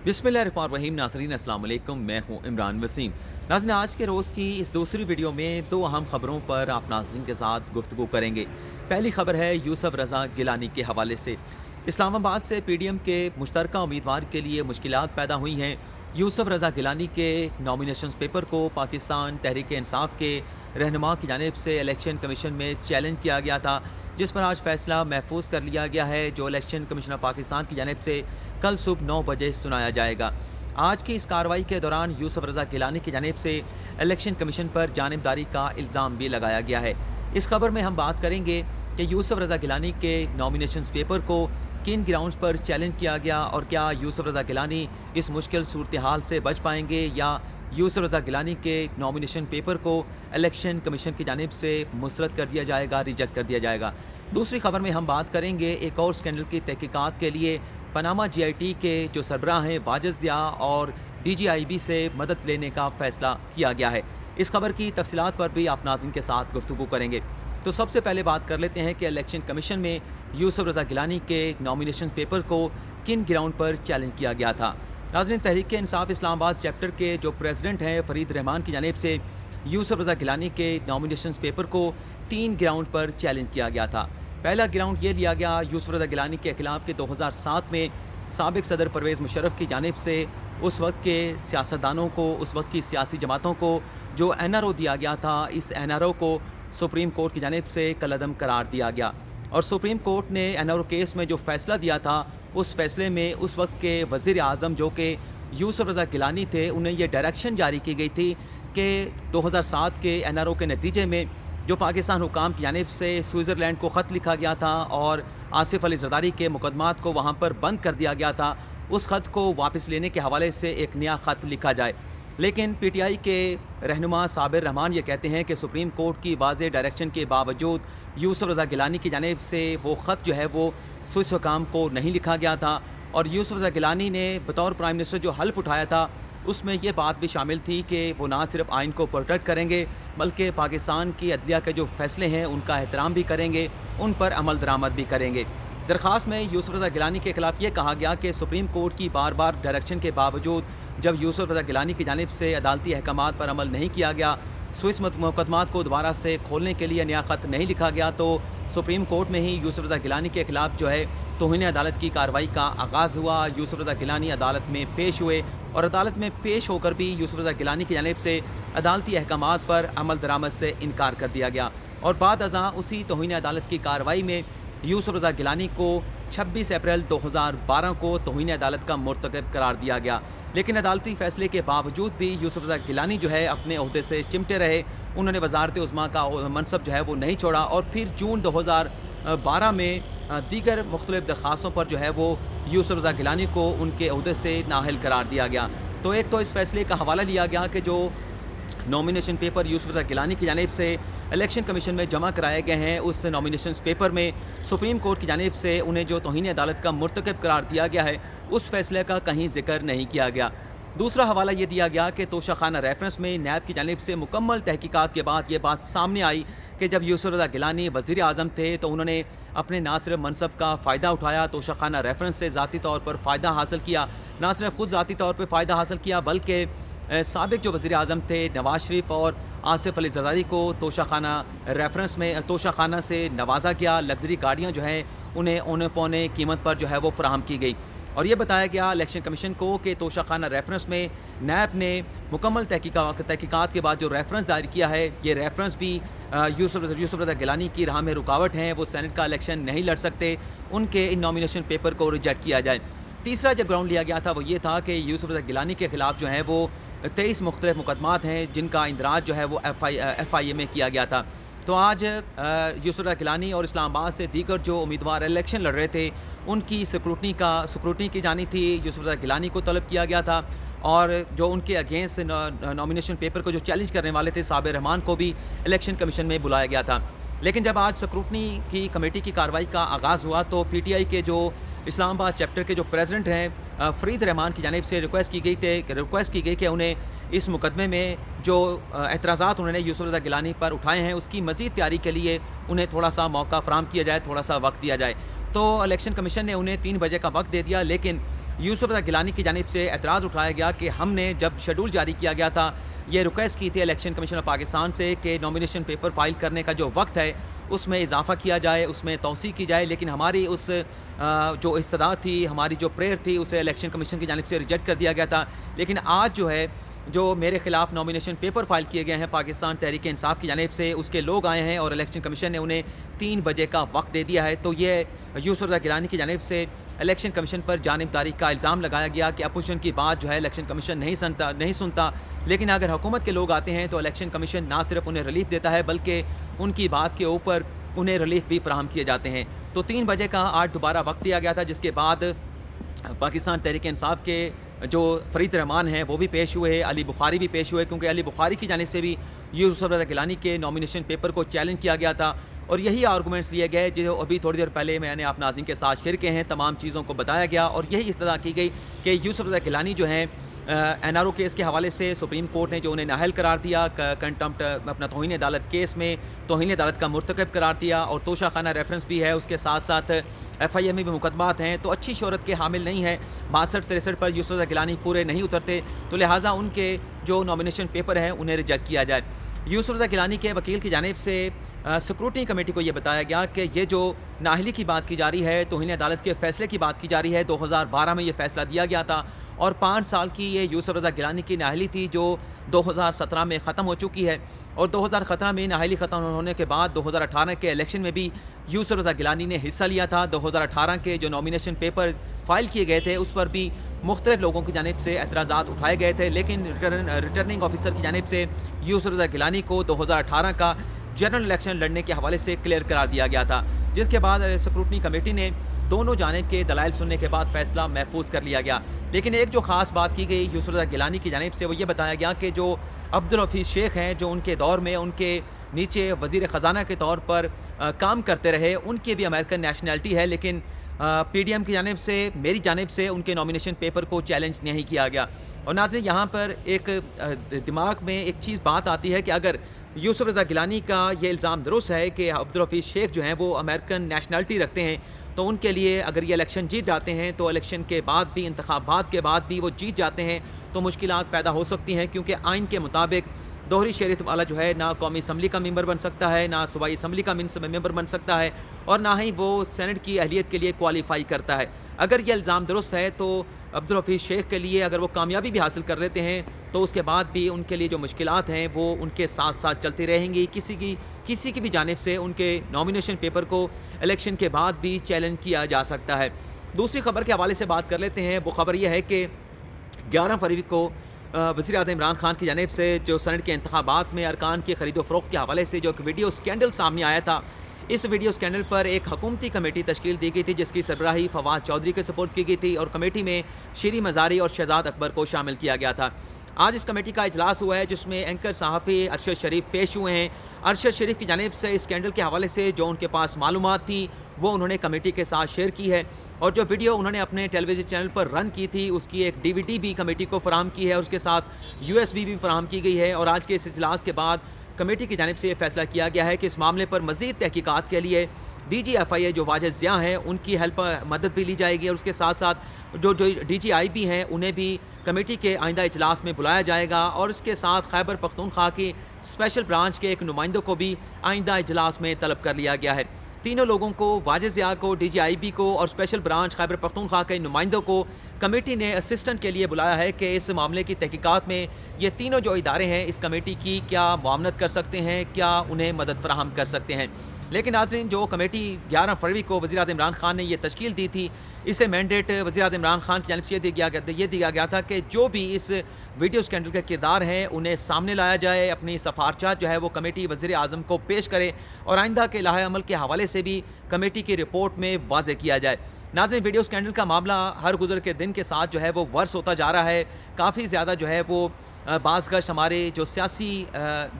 बिस्मिल्लाहिर्रहमानिर्रहीम। नाज़रीन अस्सलाम वालेकुम, मैं हूं इमरान वसीम। नाज़रीन, आज के रोज़ की इस दूसरी वीडियो में दो अहम खबरों पर आप नाज़रीन के साथ गुफ्तगू करेंगे। पहली खबर है यूसुफ रज़ा गिलानी के हवाले से। इस्लामाबाद से पीडीएम के मुश्तरका उम्मीदवार के लिए मुश्किलात पैदा हुई हैं। यूसुफ रज़ा गिलानी के नॉमिनेशन पेपर को पाकिस्तान तहरीक इंसाफ के रहनुमा की जानिब से इलेक्शन कमीशन में चैलेंज किया गया था, जिस पर आज फैसला महफूज कर लिया गया है, जो इलेक्शन कमीशन ऑफ पाकिस्तान की जानिब से कल सुबह 9 बजे सुनाया जाएगा। आज की इस कार्रवाई के दौरान यूसुफ रज़ा गिलानी की जानिब से इलेक्शन कमीशन पर जानिबदारी का इल्ज़ाम भी लगाया गया है। इस खबर में हम बात करेंगे कि यूसुफ रज़ा गिलानी के नॉमिनेशन पेपर को किन ग्राउंड्स पर चैलेंज किया गया और क्या यूसुफ रज़ा गिलानी इस मुश्किल सूरत हाल से बच पाएंगे या यूसुफ रज़ा गिलानी के नॉमिनेशन पेपर को इलेक्शन कमीशन की जानिब से मुस्तरद कर दिया जाएगा, रिजेक्ट कर दिया जाएगा। दूसरी खबर में हम बात करेंगे एक और स्कैंडल की तहकीकात के लिए पनामा GIT के जो सरबराह हैं वाजिद ज़िया और DGIB से मदद लेने का फ़ैसला किया गया है। इस खबर की तफसीलात पर भी आप नाज़रीन के साथ गुफ्तगू करेंगे। तो सबसे पहले बात कर लेते हैं कि इलेक्शन कमीशन में यूसुफ रज़ा गिलानी के नॉमिनेशन पेपर को किन ग्राउंड पर चैलेंज किया गया था। नाज़रीन, तहरीक इंसाफ इस्लामाबाद चैप्टर के जो प्रेसिडेंट हैं फरीद रहमान की जानिब से यूसुफ रज़ा गिलानी के नॉमिनेशन पेपर को 3 ग्राउंड पर चैलेंज किया गया था। पहला ग्राउंड ये लिया गया यूसुफ रज़ा गिलानी के खिलाफ के 2007 में साबिक सदर परवेज़ मुशर्रफ की जानिब से उस वक्त के सियासतदानों को, उस वक्त की सियासी जमातों को जो NRO दिया गया था, इस NRO को सुप्रीम कोर्ट की जानिब से कलअदम करार दिया गया और सुप्रीम कोर्ट ने NRO केस में जो फ़ैसला दिया था, उस फैसले में उस वक्त के वज़ीर आज़म जो कि यूसुफ रज़ा गिलानी थे, उन्हें ये डायरेक्शन जारी की गई थी कि 2007 के NRO के नतीजे में जो पाकिस्तान हुकाम की जानिब से स्विट्ज़रलैंड को ख़त लिखा गया था और आसिफ अली ज़रदारी के मुकदमात को वहाँ पर बंद कर दिया गया था, उस ख़त को वापस लेने के हवाले से एक नया ख़त लिखा जाए। लेकिन PTI के रहनुमा साबिर रहमान ये कहते हैं कि सुप्रीम कोर्ट की वाज़ेह डायरेक्शन के बावजूद यूसुफ रज़ा गिलानी की जानिब से वो ख़त जो है वो स्विस हुकाम को नहीं लिखा गया था और यूसुफ रज़ा गिलानी ने बतौर प्राइम मिनिस्टर जो हल्फ उठाया था, उसमें ये बात भी शामिल थी कि वो ना सिर्फ आइन को प्रोटेक्ट करेंगे बल्कि पाकिस्तान की अदलिया के जो फ़ैसले हैं उनका एहतराम भी करेंगे, उन पर अमल दरामद भी करेंगे। दरख्वास्त में यूसुफ रज़ा गिलानी के ख़िलाफ़ ये कहा गया कि सुप्रीम कोर्ट की बार बार डायरेक्शन के बावजूद जब यूसुफ रज़ा गिलानी की जानिब से अदालती अहकामात पर अमल नहीं किया गया, स्विस मुकदमात को दोबारा से खोलने के लिए नया ख़त नहीं लिखा गया, तो सुप्रीम कोर्ट में ही यूसुफ रज़ा गिलानी के ख़िलाफ़ जो है तौहीन अदालत की कार्रवाई का आगाज़ हुआ। यूसुफ रज़ा गिलानी अदालत में पेश हुए और अदालत में पेश होकर भी यूसुफ रज़ा गिलानी की जानिब से अदालती अहकामात पर अमल दरामद से इनकार कर दिया गया और बाद अज़ां उसी तौहीन अदालत की कार्रवाई में यूसुफ रज़ा गिलानी को 26 अप्रैल 2012 को तौहीन अदालत का मुर्तकब करार दिया गया। लेकिन अदालती फ़ैसले के बावजूद भी यूसुफ रज़ा गिलानी जो है अपने ओहदे से चिमटे रहे, उन्होंने वज़ारत उज़्मा का मनसब जो है वो नहीं छोड़ा और फिर जून 2012 में दीगर मुख्तलिफ़ दरख्वास्तों पर जो है वो यूसुफ रज़ा गिलानी को उनके ओहदे से नाअहल करार दिया गया। तो एक तो इस फैसले का हवाला लिया गया कि जो नॉमिनेशन पेपर यूसुफ रज़ा गिलानी की जानिब से इलेक्शन कमीशन में जमा कराए गए हैं, उस नॉमिनेशन पेपर में सुप्रीम कोर्ट की जानिब से उन्हें जो तौहीन अदालत का मुर्तकब करार दिया गया है, उस फैसले का कहीं जिक्र नहीं किया गया। दूसरा हवाला ये दिया गया कि तोशाखाना रेफरेंस में नैब की जानिब से मुकम्मल तहकीकात के बाद ये बात सामने आई कि जब यूसुफ रज़ा गिलानी वज़ीर आज़म थे तो उन्होंने अपने ना सिर्फ मनसब का फ़ायदा उठाया, तोशाखाना रेफरेंस से ज़ाती तौर पर फ़ायदा हासिल किया, ना सिर्फ ख़ुद ज़ाती तौर पर फ़ायदा हासिल किया बल्कि साबिक जो वज़ीर आज़म थे नवाज़ शरीफ और आसिफ अली ज़रदारी को तोशाखाना रेफरेंस में तोशाखाना से नवाजा गया। लग्जरी गाड़ियाँ जो हैं उन्हें औने पौने कीमत पर जो है वो फ़राहम की गई और ये बताया गया इलेक्शन कमीशन को कि तोशाखाना रेफरेंस में नैब ने मुकम्मल तहकीकात के बाद जो रेफरेंस दायर किया है, ये रेफरेंस भी यूसुफ रज़ा गिलानी की राह में रुकावट हैं, वो सेनेट का इलेक्शन नहीं लड़ सकते, उनके इन नॉमिनेशन पेपर को रिजेक्ट किया जाए। तीसरा जो ग्राउंड लिया गया था वो ये था कि यूसुफ रज़ा गिलानी के ख़िलाफ़ जो है वो 23 मुख्तलिफ़ मुकदमात हैं जिनका इंदराज जो है वो FIA में किया गया था। तो आज यूसुफ रज़ा गिलानी और इस्लामाबाद से दीगर जो उम्मीदवार इलेक्शन लड़ रहे थे, उनकी स्क्रूटनी की जानी थी। यूसुफ रज़ा गिलानी को तलब किया गया था और जो उनके अगेंस्ट नॉमिनेशन पेपर को जो चैलेंज करने वाले थे साबिर रहमान को भी इलेक्शन कमीशन में बुलाया गया था। लेकिन जब आज स्क्रूटनी की कमेटी की कार्रवाई का आगाज़ हुआ तो PTI के जो इस्लामाबाद चैप्टर के जो प्रेसिडेंट हैं फरीद रहमान की जानिब से रिक्वेस्ट की गई कि उन्हें इस मुकदमे में जो एतराज़ात उन्होंने यूसुफ रज़ा गिलानी पर उठाए हैं उसकी मज़ीद तैयारी के लिए उन्हें थोड़ा सा मौका फ़राहम किया जाए, थोड़ा सा वक्त दिया जाए। तो इलेक्शन कमीशन ने उन्हें 3 बजे का वक्त दे दिया, लेकिन यूसुफ रज़ा गिलानी की जानिब से एतराज़ उठाया गया कि हमने जब शेड्यूल जारी किया गया था, ये रिक्वेस्ट की थी इलेक्शन कमीशन ऑफ पाकिस्तान से कि नॉमिनेशन पेपर फाइल करने का जो वक्त है उसमें इजाफ़ा किया जाए, उसमें तौसी की जाए, लेकिन हमारी उस जो इस्तदा थी, हमारी जो प्रेयर थी, उसे इलेक्शन कमीशन की जानिब से रिजेक्ट कर दिया गया था। लेकिन आज जो है, जो मेरे खिलाफ नॉमिनेशन पेपर फाइल किए गए हैं पाकिस्तान तहरीक इंसाफ की जानिब से, उसके लोग आए हैं और इलेक्शन कमीशन ने उन्हें 3 बजे का वक्त दे दिया है। तो ये यूसुफ रज़ा गिलानी की जानिब से इलेक्शन कमीशन पर जानिबदारी का इल्ज़ाम लगाया गया कि अपोजिशन की बात जो है इलेक्शन कमीशन नहीं सुनता। लेकिन अगर हुकूमत के लोग आते हैं तो इलेक्शन कमीशन ना सिर्फ उन्हें रिलीफ देता है, बल्कि उनकी बात के ऊपर उन्हें रिलीफ भी फराहम किए जाते हैं। तो 3 बजे का आज दोबारा वक्त दिया गया था, जिसके बाद पाकिस्तान तहरीक इंसाफ के जो फरीद रहमान हैं वो भी पेश हुए, अली बुखारी भी पेश हुए, क्योंकि अली बुखारी की जानिब से भी यूसुफ रज़ा गिलानी के नॉमिनेशन पेपर को चैलेंज किया गया था और यही आर्गूमेंट्स लिए गए जो अभी थोड़ी देर पहले मैंने आप नाज़रीन के साथ शेयर किए हैं। तमाम चीज़ों को बताया गया और यही इस्तदा की गई कि यूसुफ रज़ा गिलानी जो हैं NRO केस के हवाले से सुप्रीम कोर्ट ने जो उन्हें नाअहल करार दिया, कंटेम्प्ट अपना तौहीन अदालत केस में तौहीन अदालत का मुर्तकब करार दिया और तोशा खाना रेफरेंस भी है, उसके साथ साथ FIA में भी मुकदमात हैं, तो अच्छी शोहरत के हामिल नहीं है। 62-63 पर यूसुफ रज़ा गिलानी पूरे नहीं उतरते, तो लिहाजा उनके जो नॉमिनेशन पेपर हैं उन्हें रिजेक्ट किया जाए। यूसुफ रज़ा गिलानी के वकील की जानिब से स्क्रूटनी कमेटी को ये बताया गया कि ये जो नाअहली की बात की जा रही है, तौहीन अदालत के फ़ैसले की बात की जा रही है, 2012 में ये फ़ैसला दिया गया था और 5 साल की ये यूसुफ रज़ा गिलानी की नाअहली थी जो 2017 में ख़त्म हो चुकी है और 2017 में नाअहली ख़त्म होने के बाद 2018 के इलेक्शन में भी यूसुफ रज़ा गिलानी ने हिस्सा लिया था। 2018 के जो नॉमिनेशन पेपर फाइल किए गए थे उस पर भी मुख्तलिफ लोगों की जानिब से एतराज़ात उठाए गए थे, लेकिन रिटर्निंग ऑफिसर की जानिब से यूसुफ रज़ा गिलानी को 2018 का जनरल इलेक्शन लड़ने के हवाले से क्लियर करार दिया गया था, जिसके बाद स्क्रूटनी कमेटी ने दोनों जानिब के दलाइल सुनने के बाद फ़ैसला महफूज कर लिया गया। लेकिन एक जो ख़ास बात की गई यूसुफ रज़ा गिलानी की जानिब से वो ये बताया गया कि जो अब्दुल हफीज़ शेख हैं, जो उनके दौर में उनके नीचे वज़ीर ख़ज़ाना के तौर पर काम करते रहे, उनकी भी अमेरिकन नेशनैलिटी है, लेकिन PDM की जानिब से मेरी जानिब से उनके नॉमिनेशन पेपर को चैलेंज नहीं किया गया। और नाज़रीन, यहाँ पर एक दिमाग में एक चीज़ बात आती है कि अगर यूसुफ रज़ा गिलानी का ये इल्ज़ाम दुरुस्त है कि अब्दुल हफीज़ शेख जो हैं वो अमेरिकन नेशनैलिटी रखते हैं, तो उनके लिए अगर ये इलेक्शन जीत जाते हैं तो इलेक्शन के बाद भी, इंतखाबात के बाद भी वो जीत जाते हैं तो मुश्किलात पैदा हो सकती हैं, क्योंकि आइन के मुताबिक दोहरी शहरियत वाला जो है ना कौमी असम्बली का मेंबर बन सकता है, ना सूबाई असम्बली का मेंबर बन सकता है और ना ही वो सेनेट की अहलियत के लिए क्वालिफाई करता है। अगर ये इल्ज़ाम दुरुस्त है तो अब्दुल हफीज़ शेख के लिए अगर वो कामयाबी भी हासिल कर लेते हैं तो उसके बाद भी उनके लिए जो मुश्किलात हैं वो उनके साथ साथ चलती रहेंगी। किसी की भी जानिब से उनके नॉमिनेशन पेपर को इलेक्शन के बाद भी चैलेंज किया जा सकता है। दूसरी खबर के हवाले से बात कर लेते हैं। वो खबर यह है कि 11 फरवरी को वज़ीर आज़म इमरान खान की जानिब से जो सेनेट के इंतखाबात में अरकान की खरीदो फरोख्त के हवाले से जो एक वीडियो स्कैंडल सामने आया था, इस वीडियो स्कैंडल पर एक हुकूमती कमेटी तश्कील दी गई थी जिसकी सरबराही फवाद चौधरी के सपोर्ट की गई थी और कमेटी में शीरी मज़ारी और शहजाद अकबर को शामिल किया गया था। आज इस कमेटी का इजलास हुआ है जिसमें एंकर सहाफ़ी अरशद शरीफ पेश हुए हैं। अरशद शरीफ की जानिब से इस स्कैंडल के हवाले से जो उनके पास मालूमात थी वो उन्होंने कमेटी के साथ शेयर की है और जो वीडियो उन्होंने अपने टेलीविज़न चैनल पर रन की थी उसकी एक DVD भी कमेटी को फराहम की है और उसके साथ USB भी फराहम की गई है। और आज के इस इजलास के बाद कमेटी की जानिब से ये फैसला किया गया है कि इस मामले पर मज़ीद तहकीकात के लिए DG FIA जो वाजिद ज़िया हैं उनकी मदद भी ली जाएगी और उसके साथ साथ जो DG IB हैं उन्हें भी कमेटी के आइंदा इजलास में बुलाया जाएगा और इसके साथ खैबर पख्तूनख्वा की स्पेशल ब्रांच के एक नुमाइंदों को भी आइंदा इजलास में तलब कर लिया गया है। तीनों लोगों को, वाजिद ज़िया को, DG IB को और स्पेशल ब्रांच खैबर पख्तूनख्वा के नुमाइंदों को कमेटी ने असिस्टेंट के लिए बुलाया है कि इस मामले की तहकीकात में ये तीनों जो इदारे हैं इस कमेटी की क्या मुआवनत कर सकते हैं, क्या उन्हें मदद फराहम कर सकते हैं। लेकिन नाज़रीन, जो कमेटी 11 फरवरी को वज़ीर आज़म इमरान खान ने ये तश्कील दी थी, इसे मैंडेट वज़ीर आज़म इमरान खान की जानिब से ये दिया गया था कि जो भी इस वीडियो स्कैंडल के किरदार हैं उन्हें सामने लाया जाए, अपनी सफारचात जो है वो कमेटी वज़ीर आज़म को पेश करे और आइंदा के लाहे अमल के हवाले से भी कमेटी की रिपोर्ट में वाज़े किया जाए। नाज़रीन, वीडियो स्कैंडल का मामला हर गुज़र के दिन के साथ जो है वो वर्स होता जा रहा है। काफ़ी ज़्यादा जो है वो बाज़गश हमारे जो सियासी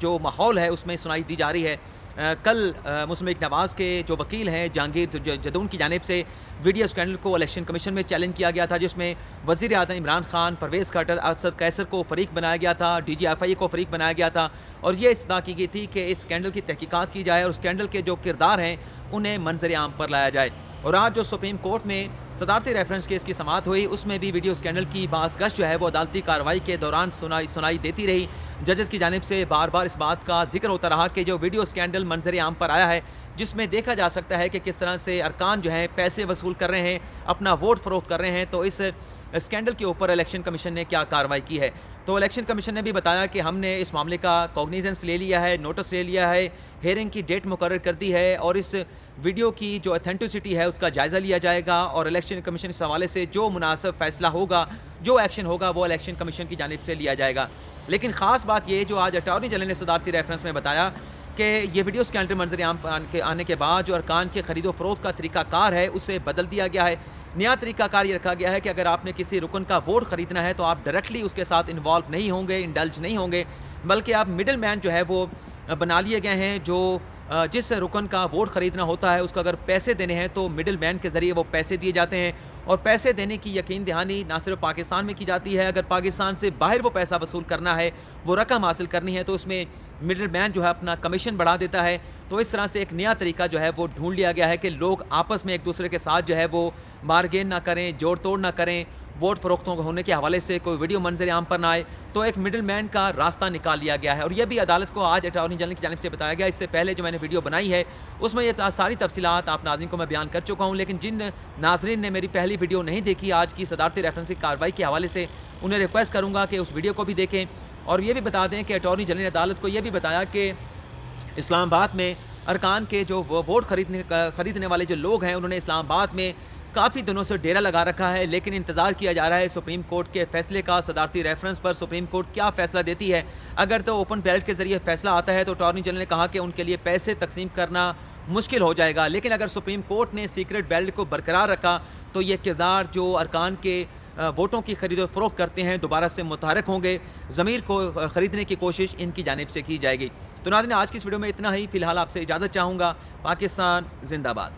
जो माहौल है उसमें सुनाई दी जा रही है। कल मुस्लिम लीग नवाज़ के जो वकील हैं जहांगीर जदून की जानिब से वीडियो स्कैंडल को इलेक्शन कमीशन में चैलेंज किया गया था जिसमें वज़ीर आज़म इमरान खान, परवेज़ खट्टर, असद कैसर को फ़रीक बनाया गया था, DG FIA को फ़रीक बनाया गया था और ये इस्तदा की गई थी कि इस स्कैंडल की तहकीकात की जाए और स्कैंडल के जो किरदार हैं उन्हें मंजर आम पर लाया जाए। اور آج جو سپریم کورٹ میں صدارتی ریفرنس کیس کی سماعت ہوئی، اس میں بھی ویڈیو اسکینڈل کی باعث گشت جو ہے وہ عدالتی کارروائی کے دوران سنائی دیتی رہی۔ ججز کی جانب سے بار بار اس بات کا ذکر ہوتا رہا کہ جو ویڈیو اسکینڈل منظر عام پر آیا ہے، جس میں دیکھا جا سکتا ہے کہ کس طرح سے ارکان جو ہیں پیسے وصول کر رہے ہیں، اپنا ووٹ فروخت کر رہے ہیں، تو اس اسکینڈل کے اوپر الیکشن کمیشن نے کیا کارروائی کی ہے۔ تو الیکشن کمیشن نے بھی بتایا کہ ہم نے اس معاملے کا کوگنیزنس لے لیا ہے، نوٹس لے لیا ہے، ہیئرنگ کی ڈیٹ مقرر کر دی ہے، اور اس ویڈیو کی جو اتھینٹسٹی ہے اس کا جائزہ لیا جائے گا، اور الیکشن کمیشن اس حوالے سے جو مناسب فیصلہ ہوگا، جو ایکشن ہوگا، وہ الیکشن کمیشن کی جانب سے لیا جائے گا۔ لیکن خاص بات یہ جو آج اٹارنی جنرل نے صدارتی ریفرنس میں بتایا کہ یہ ویڈیو اسکینڈل منظر عام آنے کے بعد جو ارکان کے خرید و فروخت کا طریقہ کار ہے اسے بدل دیا گیا ہے۔ نیا طریقہ کار یہ رکھا گیا ہے کہ اگر آپ نے کسی رکن کا ووٹ خریدنا ہے تو آپ ڈائریکٹلی اس کے ساتھ انوالو نہیں ہوں گے، انڈلج نہیں ہوں گے، بلکہ آپ مڈل مین جو ہے وہ بنا لیے گئے ہیں۔ جو جس رکن کا ووٹ خریدنا ہوتا ہے اس کو اگر پیسے دینے ہیں تو مڈل مین کے ذریعے وہ پیسے دیے جاتے ہیں، اور پیسے دینے کی یقین دہانی نہ صرف پاکستان میں کی جاتی ہے، اگر پاکستان سے باہر وہ پیسہ وصول کرنا ہے، وہ رقم حاصل کرنی ہے، تو اس میں مڈل مین جو ہے اپنا کمیشن بڑھا دیتا ہے۔ تو اس طرح سے ایک نیا طریقہ جو ہے وہ ڈھونڈ لیا گیا ہے کہ لوگ آپس میں ایک دوسرے کے ساتھ جو ہے وہ بارگین نہ کریں، جوڑ توڑ نہ کریں، ووٹ فروختوں ہونے کے حوالے سے کوئی ویڈیو منظر عام پر نہ آئے، تو ایک مڈل مین کا راستہ نکال لیا گیا ہے۔ اور یہ بھی عدالت کو آج اٹارنی جنرل کی جانب سے بتایا گیا۔ اس سے پہلے جو میں نے ویڈیو بنائی ہے اس میں یہ ساری تفصیلات آپ ناظرین کو میں بیان کر چکا ہوں، لیکن جن ناظرین نے میری پہلی ویڈیو نہیں دیکھی آج کی صدارتی ریفرنس کی کارروائی کے حوالے سے، انہیں ریکویسٹ کروں گا کہ اس ویڈیو کو بھی دیکھیں، اور یہ بھی بتا دیں کہ اٹارنی جنرل نے عدالت کو یہ بھی بتایا کہ اسلام آباد میں ارکان کے جو ووٹ خریدنے والے جو لوگ ہیں انہوں نے اسلام آباد میں کافی دنوں سے ڈیرا لگا رکھا ہے، لیکن انتظار کیا جا رہا ہے سپریم کورٹ کے فیصلے کا۔ صدارتی ریفرنس پر سپریم کورٹ کیا فیصلہ دیتی ہے؟ اگر تو اوپن بیلٹ کے ذریعے فیصلہ آتا ہے تو اٹارنی جنرل نے کہا کہ ان کے لیے پیسے تقسیم کرنا مشکل ہو جائے گا، لیکن اگر سپریم کورٹ نے سیکرٹ بیلٹ کو برقرار رکھا تو یہ کردار جو ارکان کے ووٹوں کی خرید و فروخت کرتے ہیں دوبارہ سے متحرک ہوں گے، ضمیر کو خریدنے کی کوشش ان کی جانب سے کی جائے گی۔ تو ناظرین آج کی اس ویڈیو میں اتنا ہی، فی الحال آپ سے اجازت چاہوں گا۔ پاکستان زندہ باد۔